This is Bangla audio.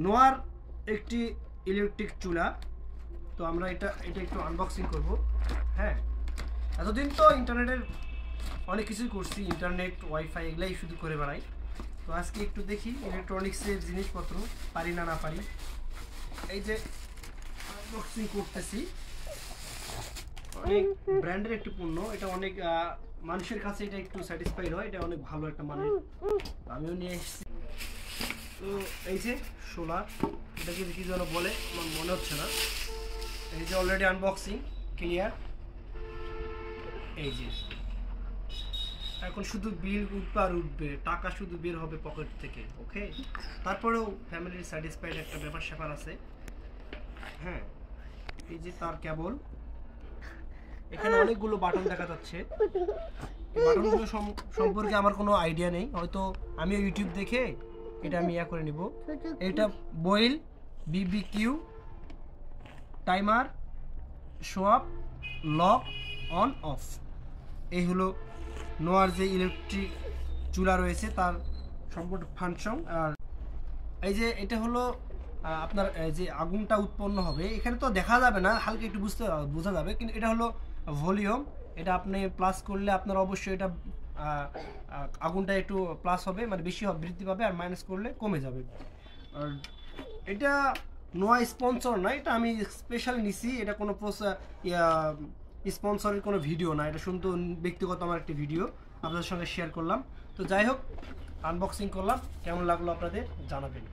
নোয়ার একটি ইলেকট্রিক চুলা। তো আমরা এটা একটু আনবক্সিং করব। হ্যাঁ, এতদিন তো ইন্টারনেটের অনেক কিছুই করছি, ইন্টারনেট ওয়াইফাই এগুলাই শুধু করে বেড়াই। তো আজকে একটু দেখি ইলেকট্রনিক্সের জিনিসপত্র পারি না পারি। এই যে আনবক্সিং করতেছি, অনেক ব্র্যান্ডের একটু পণ্য, এটা অনেক মানুষের কাছে এটা একটু স্যাটিসফাইড হয়, এটা অনেক ভালো একটা মানের। আমিও নিয়ে এসেছি। তো এই যে সোলার, এটাকে কি যেন বলে আমার মনে হচ্ছে না। এই যে অলরেডি আনবক্সিং ক্লিয়ার। এই যে এখন শুধু বিল উঠবে আর উঠবে, টাকা শুধু বের হবে পকেট থেকে। ওকে, তারপরেও ফ্যামিলির স্যাটিসফাইড একটা ব্যাপার স্যাপার আছে। হ্যাঁ, এই যে তার কেবল, এখানে অনেকগুলো বাটন দেখা যাচ্ছে। বাটনগুলো সম্পর্কে আমার কোনো আইডিয়া নেই, হয়তো আমিও ইউটিউব দেখে এটা আমি করে নিব। এটা boil, BBQ, timer, swap, lock, on off. এই হলো নোয়ার যে ইলেকট্রিক চুলা রয়েছে তার সম্পূর্ণ ফাংশন। আর এই যে এটা হলো আপনার যে আগুনটা উৎপন্ন হবে, এখানে তো দেখা যাবে না, হালকা একটু বোঝা যাবে, কিন্তু এটা হলো ভলিউম। এটা আপনি প্লাস করলে আপনার অবশ্যই এটা আগুনটা একটু প্লাস হবে, মানে বেশি বৃদ্ধি পাবে, আর মাইনাস করলে কমে যাবে। আর এটা নোয়া স্পন্সর না, এটা আমি স্পেশাল নিছি। এটা কোনো স্পন্সরের কোনো ভিডিও না, এটা শুধু ব্যক্তিগত আমার একটি ভিডিও আপনাদের সঙ্গে শেয়ার করলাম। তো যাই হোক, আনবক্সিং করলাম, কেমন লাগলো আপনাদের জানাবেন।